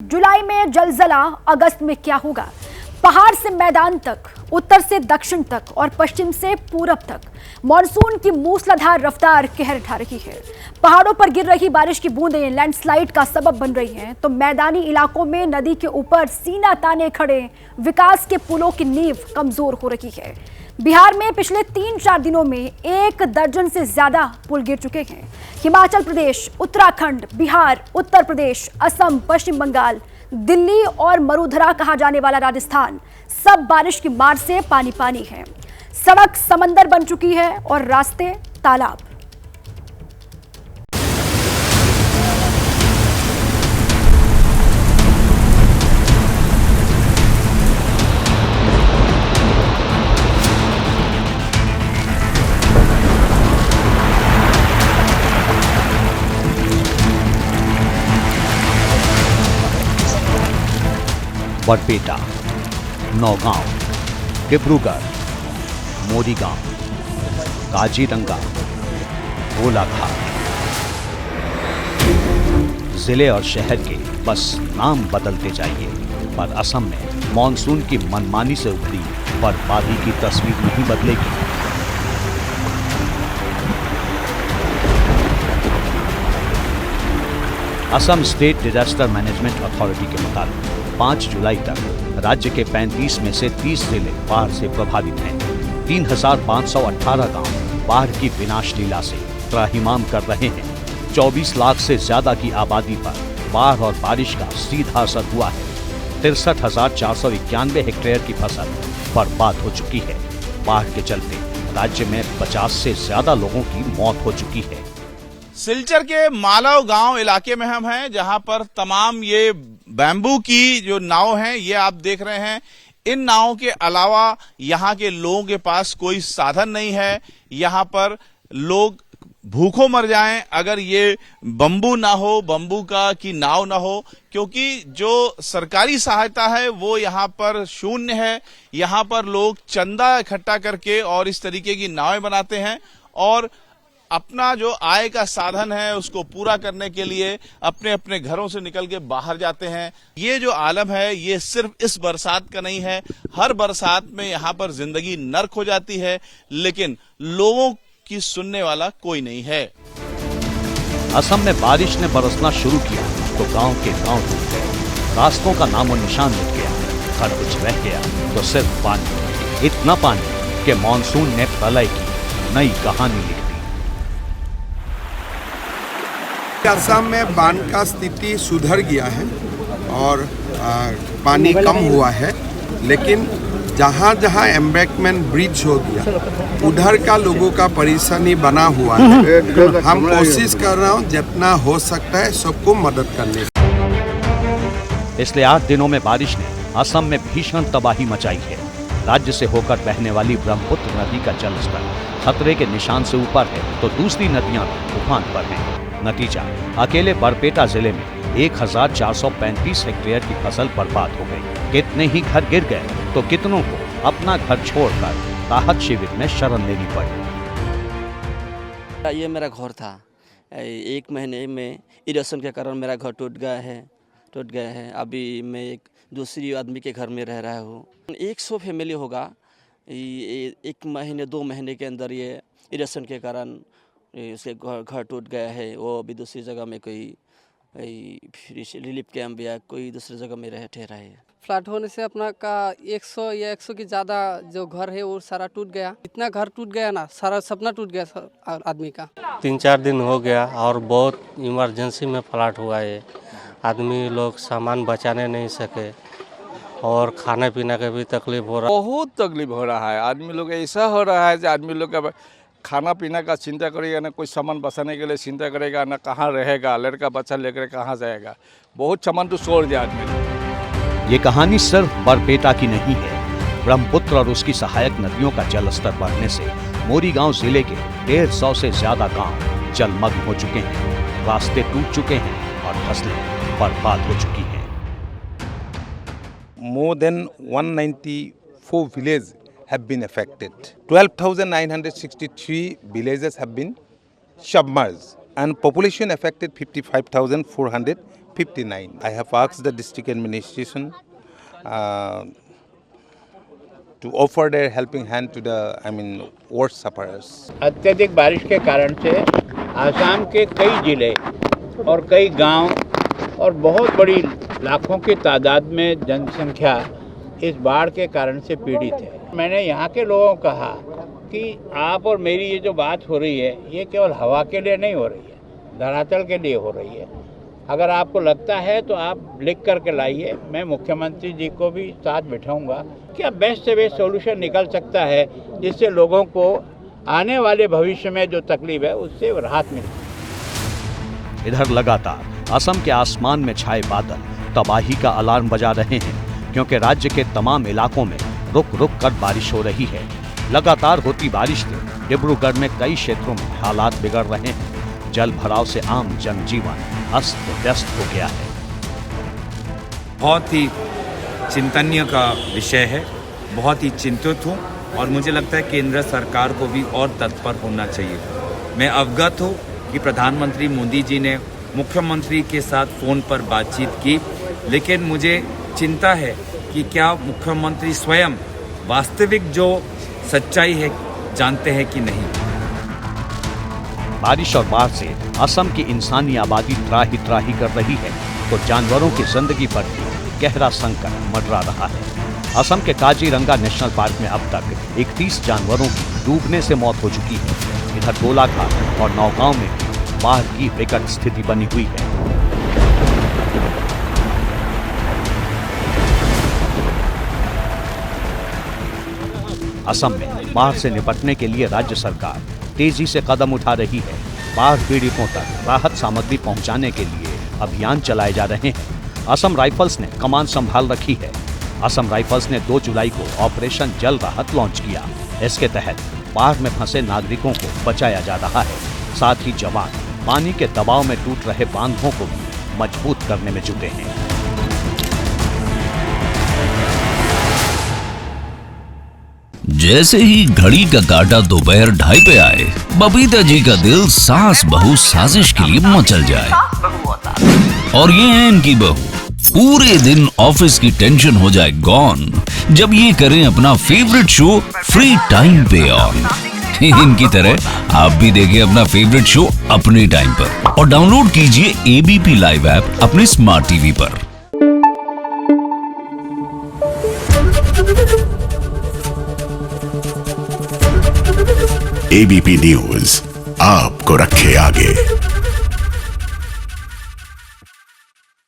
जुलाई में जलजला, अगस्त में क्या होगा? पहाड़ से मैदान तक, उत्तर से दक्षिण तक और पश्चिम से पूरब तक मॉनसून की मूसलाधार रफ्तार कहर ढा रही है। पहाड़ों पर गिर रही बारिश की बूंदें लैंडस्लाइड का सबब बन रही हैं, तो मैदानी इलाकों में नदी के ऊपर सीना ताने खड़े विकास के पुलों की नींव कमजोर हो रही है। बिहार में पिछले 3-4 दिनों में 1 दर्जन से ज्यादा पुल गिर चुके हैं। हिमाचल प्रदेश, उत्तराखंड, बिहार, उत्तर प्रदेश, असम, पश्चिम बंगाल, दिल्ली और मरुधरा कहा जाने वाला राजस्थान, सब बारिश की मार से पानी पानी है। सड़क समंदर बन चुकी है और रास्ते तालाब। बरपेटा, नौगांव, डिब्रूगढ़, मोरीगांव, काजीरंगा, गोलाघाट, जिले और शहर के बस नाम बदलते जाइए, पर असम में मॉनसून की मनमानी से उभरी बर्फबारी की तस्वीर नहीं बदलेगी। Assam state disaster management authority के मुताबिक 5 जुलाई तक राज्य के 35 में से 30 जिले बाढ़ से प्रभावित हैं। 3,518 गांव बाढ़ की विनाश लीला से त्राहिमाम कर रहे हैं। 24 लाख से ज्यादा की आबादी पर बाढ़ और बारिश का सीधा असर हुआ है। 63,491 हेक्टेयर की फसल बर्बाद हो चुकी है। बाढ़ के चलते राज्य में 50 से ज्यादा लोगों की मौत हो चुकी है। सिलचर के मालव गांव इलाके में हम हैं, जहां पर तमाम ये बैम्बू की जो नाव हैं ये आप देख रहे हैं। इन नावों के अलावा यहां के लोगों के पास कोई साधन नहीं है। यहां पर लोग भूखों मर जाएं अगर ये बम्बू ना हो, बम्बू का की नाव ना हो, क्योंकि जो सरकारी सहायता है वो यहाँ पर शून्य है। यहाँ पर लोग चंदा इकट्ठा करके और इस तरीके की नावें बनाते हैं और अपना जो आय का साधन है उसको पूरा करने के लिए अपने अपने घरों से निकल के बाहर जाते हैं। ये जो आलम है ये सिर्फ इस बरसात का नहीं है, हर बरसात में यहाँ पर जिंदगी नर्क हो जाती है, लेकिन लोगों की सुनने वाला कोई नहीं है। असम में बारिश ने बरसना शुरू किया तो गांव के गांव डूब गए, रास्तों का नामो निशान मिट गया, हर कुछ रह गया तो सिर्फ पानी। इतना पानी कि मॉनसून ने प्रलय की नई कहानी लिखी। असम में बाढ़ का स्थिति सुधर गया है और पानी कम हुआ है, लेकिन जहाँ जहाँ एम्बैंकमेंट ब्रिज हो गया उधर का लोगों का परेशानी बना हुआ है। हम कोशिश कर रहे हैं जितना हो सकता है सबको मदद करने। पिछले 8 दिनों में बारिश ने असम में भीषण तबाही मचाई है। राज्य से होकर बहने वाली ब्रह्मपुत्र नदी का जलस्तर खतरे के निशान से ऊपर है तो दूसरी नदियां उफान पर हैं। नतीजा, अकेले बरपेटा जिले में 1,435 हेक्टेयर की फसल बर्बाद हो गई। कितने ही घर गिर गए तो कितनों को अपना घर छोड़कर राहत शिविर में शरण लेनी पड़ी। ये मेरा घर था, 1 महीने में इरोशन के कारण मेरा घर टूट गया है। अभी मैं एक दूसरी आदमी के घर में रह रहा हूँ। 100 फैमिली होगा। 1 महीने 2 महीने के अंदर ये इरोशन के कारण उसके घर टूट गया है। वो अभी दूसरी जगह में कोई रिलीफ कैंप या कोई दूसरी जगह में ठहरा है। फ्लड होने से अपना का 100 या 100 की ज़्यादा जो घर है वो सारा टूट गया। इतना घर टूट गया ना, सारा सपना टूट गया आदमी का। 3-4 दिन हो गया और बहुत इमरजेंसी में फ्लड हुआ है। आदमी लोग सामान बचाने नहीं सके और खाने पीने का भी तकलीफ हो रहा है। बहुत तकलीफ हो रहा है। आदमी लोग ऐसा हो रहा है कि आदमी लोग का खाना पीना का चिंता करेगा, ना कोई सामान बचाने के लिए चिंता करेगा, ना कहाँ रहेगा, लड़का बच्चा लेकर कहाँ जाएगा। बहुत सामान तो छोड़ दिया आदमी। ये कहानी सिर्फ बरपेटा की नहीं है। ब्रह्मपुत्र और उसकी सहायक नदियों का जलस्तर बढ़ने से मोरीगांव जिले के 150 से ज्यादा गांव जलमग्न हो चुके हैं, रास्ते टूट चुके हैं और फसलें बर्बाद हो चुकी हैं। More than 194 villages have been affected. 12,963 villages have been submerged and population affected 55,400 59. I have asked the district administration to offer their helping hand to the worst sufferers. अत्यधिक बारिश के कारण से आसाम के कई जिले और कई गांव और बहुत बड़ी लाखों की तादाद में जनसंख्या इस बाढ़ के कारण से पीड़ित है। मैंने यहाँ के लोगों को कहा कि आप और मेरी ये जो बात हो रही है ये केवल हवा के लिए नहीं हो रही है, धरातल के लिए हो रही है। अगर आपको लगता है तो आप लिख करके लाइए, मैं मुख्यमंत्री जी को भी साथ बिठाऊंगा कि अब बेस्ट से बेस्ट सॉल्यूशन निकल सकता है जिससे लोगों को आने वाले भविष्य में जो तकलीफ है उससे राहत मिले। इधर लगातार असम के आसमान में छाए बादल तबाही का अलार्म बजा रहे हैं, क्योंकि राज्य के तमाम इलाकों में रुक रुक कर बारिश हो रही है। लगातार होती बारिश से डिब्रूगढ़ में कई क्षेत्रों में हालात बिगड़ रहे हैं। जल भराव से आम जनजीवन अस्त व्यस्त हो गया है। बहुत ही चिंतनीय का विषय है, बहुत ही चिंतित हूँ और मुझे लगता है केंद्र सरकार को भी और तत्पर होना चाहिए। मैं अवगत हूँ कि प्रधानमंत्री मोदी जी ने मुख्यमंत्री के साथ फ़ोन पर बातचीत की, लेकिन मुझे चिंता है कि क्या मुख्यमंत्री स्वयं वास्तविक जो सच्चाई है जानते हैं कि नहीं। बारिश और बाढ़ से असम की इंसानी आबादी त्राही त्राही कर रही है, तो जानवरों की जिंदगी पर भी गहरा संकट मंडरा रहा है। असम के काजीरंगा नेशनल पार्क में अब तक 31 जानवरों की डूबने से मौत हो चुकी है। इधर गोलाघाट और नौगांव में भी बाढ़ की विकट स्थिति बनी हुई है। असम में बाढ़ से निपटने के लिए राज्य सरकार तेजी से कदम उठा रही है। बाढ़ पीड़ितों तक राहत सामग्री पहुंचाने के लिए अभियान चलाए जा रहे हैं। असम राइफल्स ने कमान संभाल रखी है। असम राइफल्स ने 2 जुलाई को ऑपरेशन जल राहत लॉन्च किया। इसके तहत बाढ़ में फंसे नागरिकों को बचाया जा रहा है। साथ ही जवान पानी के दबाव में टूट रहे बांधों को भी मजबूत करने में जुटे हैं। जैसे ही घड़ी का काटा दोपहर 2:30 पे आए, बबीता जी का दिल सास बहू साजिश के लिए मचल जाए। और ये है इनकी बहू, पूरे दिन ऑफिस की टेंशन हो जाए गॉन जब ये करें अपना फेवरेट शो फ्री टाइम पे ऑन। इनकी तरह आप भी देखिए अपना फेवरेट शो अपने टाइम पर और डाउनलोड कीजिए एबीपी लाइव ऐप अपने स्मार्ट टीवी पर। एबीपी न्यूज आपको रखे आगे।